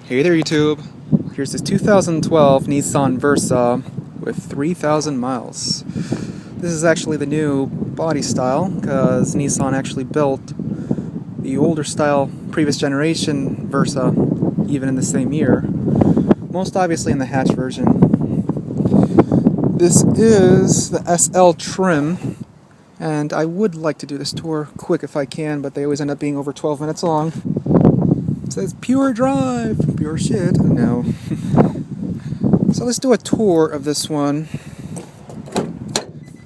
Hey there YouTube, here's this 2012 Nissan Versa with 3,000 miles. This is actually the new body style because Nissan actually built the older style previous generation Versa even in the same year, most obviously in the hatch version. This is the SL trim, and I would like to do this tour quick if I can, but they always end up being over 12 minutes long. It says pure drive, pure shit. No. So let's do a tour of this one.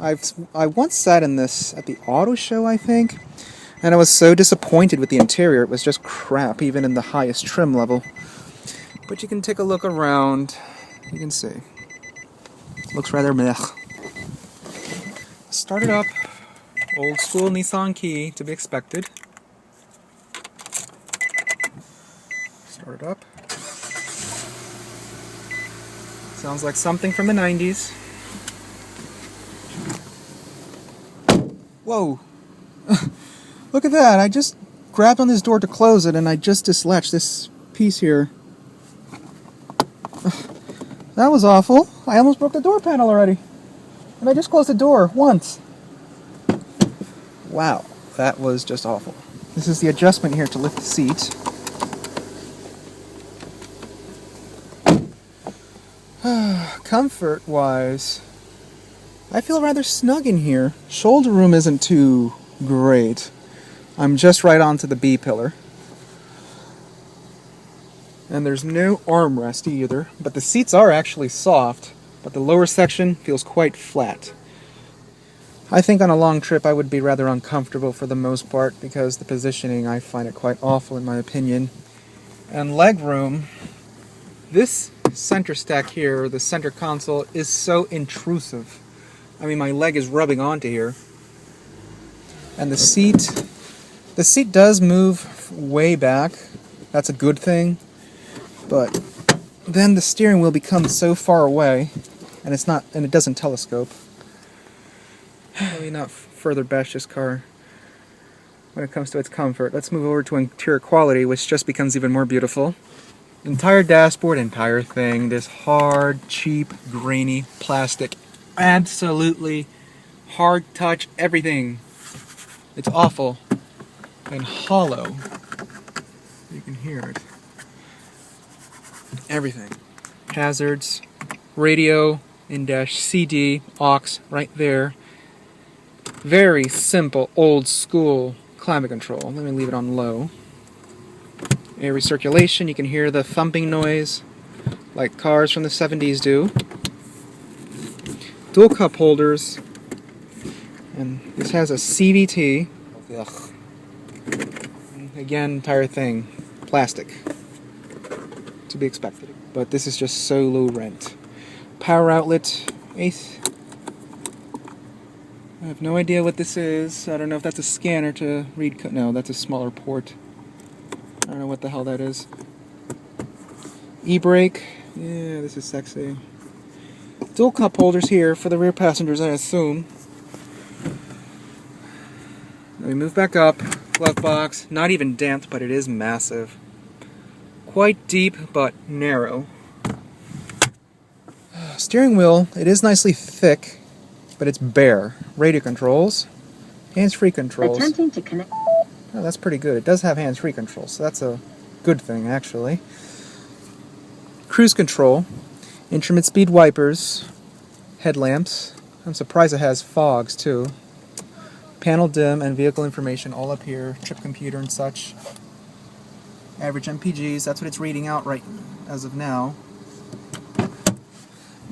I once sat in this at the auto show, I think, and I was so disappointed with the interior. It was just crap, even in the highest trim level. But you can take a look around. You can see. Looks rather meh. Start it up. Old school Nissan key, to be expected. Start it up. Sounds like something from the 90s. Whoa! Look at that! I just grabbed on this door to close it and I just dislatched this piece here. That was awful. I almost broke the door panel already. And I just closed the door once. Wow, that was just awful. This is the adjustment here to lift the seat. Comfort-wise, I feel rather snug in here. Shoulder room isn't too great. I'm just right onto the B pillar. And there's no armrest either, but the seats are actually soft, but the lower section feels quite flat. I think on a long trip I would be rather uncomfortable for the most part because the positioning, I find it quite awful in my opinion. And legroom, this center stack here, the center console, is so intrusive. I mean, my leg is rubbing onto here. And the seat does move way back. That's a good thing. But then the steering wheel becomes so far away, and it doesn't telescope. Let me not further bash this car when it comes to its comfort. Let's move over to interior quality, which just becomes even more beautiful. Entire dashboard, entire thing, this hard, cheap, grainy plastic. Absolutely hard touch, everything. It's awful and hollow. You can hear it. Everything. Hazards, radio, in-dash CD, aux right there. Very simple, old school climate control. Let me leave it on low. Air recirculation, you can hear the thumping noise like cars from the 70s do. Dual cup holders, and this has a CVT. Again, entire thing, plastic, to be expected. But this is just so low rent. Power outlet, eighth. I have no idea what this is. I don't know if that's a scanner to read. No, that's a smaller port. I don't know what the hell that is. E-brake. Yeah, this is sexy. Dual cup holders here for the rear passengers, I assume. Let me move back up. Glove box. Not even damped, but it is massive. Quite deep, but narrow. Steering wheel. It is nicely thick, but it's bare. Radio controls. Hands-free controls. Attempting to connect. Oh, that's pretty good. It does have hands-free controls, so that's a good thing, actually. Cruise control, intermittent speed wipers, headlamps. I'm surprised it has fogs, too. Panel dim and vehicle information all up here, trip computer and such. Average MPGs, that's what it's reading out right as of now.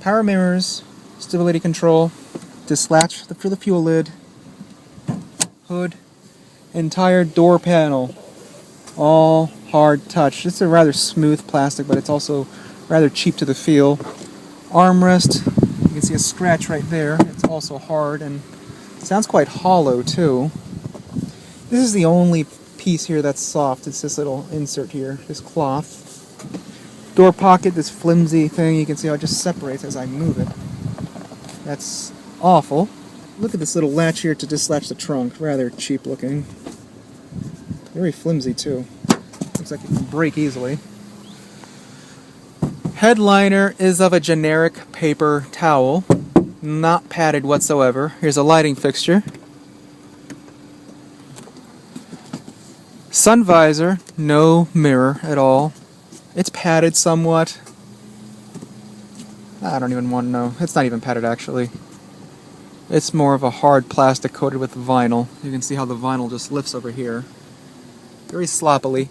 Power mirrors, stability control, dislatch for the fuel lid, hood, entire door panel, all hard touch. It's a rather smooth plastic, but it's also rather cheap to the feel. Armrest, you can see a scratch right there. It's also hard and sounds quite hollow too. This is the only piece here that's soft. It's this little insert here, this cloth. Door pocket, this flimsy thing. You can see how it just separates as I move it. That's awful. Look at this little latch here to dislatch the trunk. Rather cheap looking. Very flimsy too. Looks like it can break easily. Headliner is of a generic paper towel, not padded whatsoever. Here's a lighting fixture. Sun visor, no mirror at all. It's padded somewhat. I don't even want to know. It's not even padded actually. It's more of a hard plastic coated with vinyl. You can see how the vinyl just lifts over here. Very sloppily.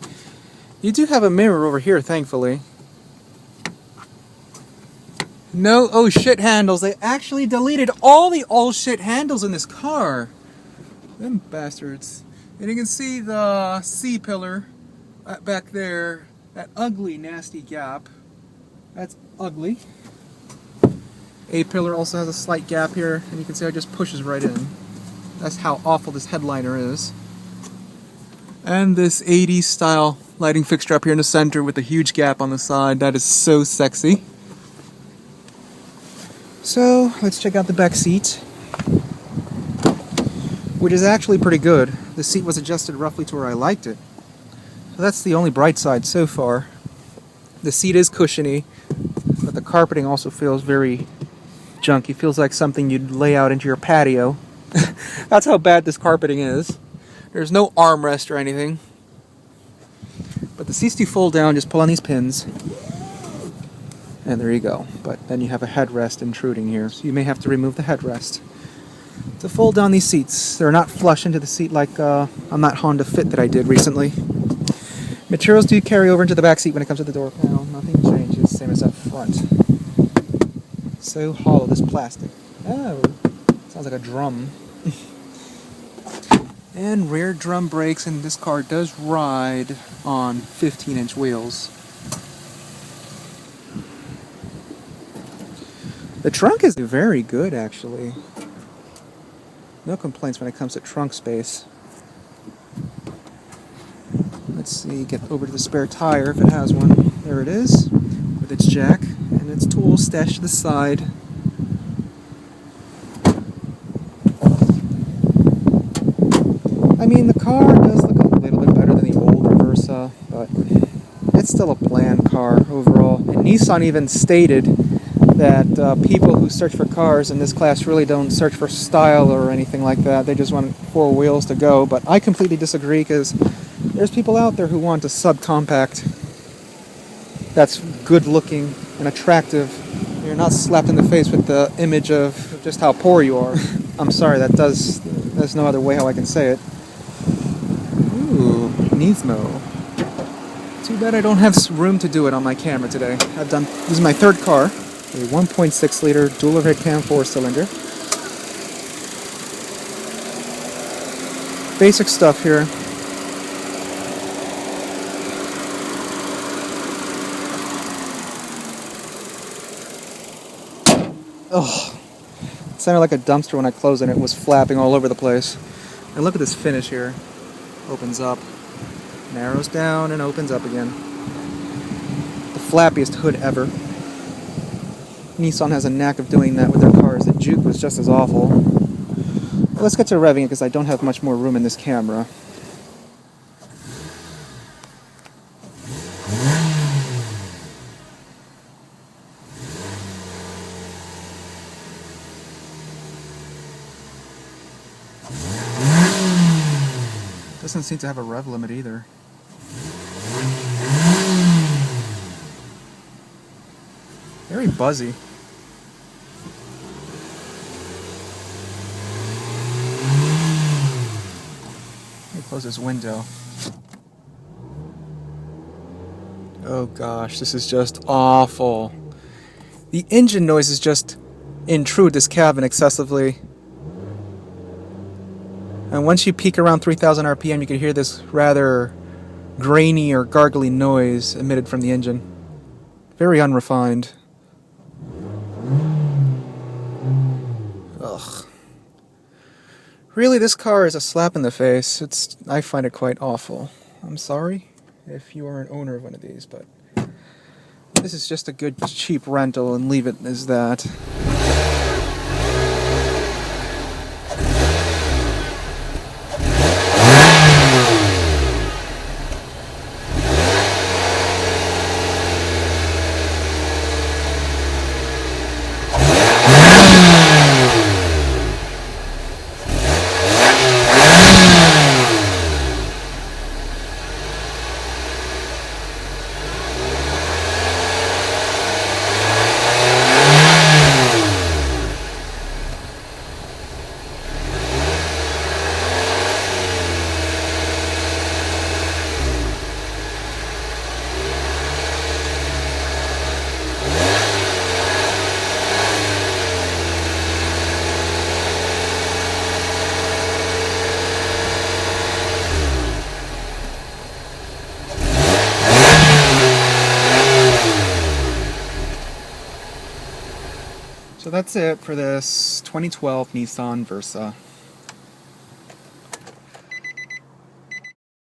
You do have a mirror over here, thankfully. No oh shit handles. They actually deleted all the oh shit handles in this car. Them bastards. And you can see the C-pillar back there. That ugly, nasty gap. That's ugly. A-pillar also has a slight gap here, and you can see how it just pushes right in. That's how awful this headliner is. And this 80s style lighting fixture up here in the center with a huge gap on the side. That is so sexy. So, let's check out the back seat, which is actually pretty good. The seat was adjusted roughly to where I liked it. So that's the only bright side so far. The seat is cushiony, but the carpeting also feels very junky. Feels like something you'd lay out into your patio. That's how bad this carpeting is. There's no armrest or anything. But the seats do fold down, just pull on these pins. And there you go. But then you have a headrest intruding here, so you may have to remove the headrest to fold down these seats. They're not flush into the seat like on that Honda Fit that I did recently. Materials do carry over into the back seat when it comes to the door panel. Nothing changes, same as up front. So hollow, this plastic. Oh, sounds like a drum. And rear drum brakes, and this car does ride on 15-inch wheels. The trunk is very good, actually. No complaints when it comes to trunk space. Let's see, get over to the spare tire if it has one. There it is, with its jack and its tools stashed to the side. I mean, the car does look a little bit better than the older Versa, but it's still a bland car overall. And Nissan even stated that people who search for cars in this class really don't search for style or anything like that. They just want four wheels to go. But I completely disagree, because there's people out there who want a subcompact that's good looking and attractive. You're not slapped in the face with the image of just how poor you are. I'm sorry, there's no other way how I can say it. Ooh, Nismo. Too bad I don't have room to do it on my camera today. This is my third car, a 1.6 liter dual overhead cam 4-cylinder. Basic stuff here. Oh, it sounded like a dumpster when I closed it. It was flapping all over the place. And look at this finish here. Opens up, narrows down, and opens up again. The flappiest hood ever. Nissan has a knack of doing that with their cars. The Juke was just as awful. Well, let's get to revving it, because I don't have much more room in this camera. Doesn't seem to have a rev limit either. Very buzzy. Let me close this window. Oh gosh, this is just awful. The engine noises just intrude this cabin excessively. And once you peak around 3,000 RPM, you can hear this rather grainy or gargly noise emitted from the engine. Very unrefined. Ugh. Really, this car is a slap in the face. I find it quite awful. I'm sorry if you are an owner of one of these, but this is just a good cheap rental, and leave it as that. So that's it for this 2012 Nissan Versa.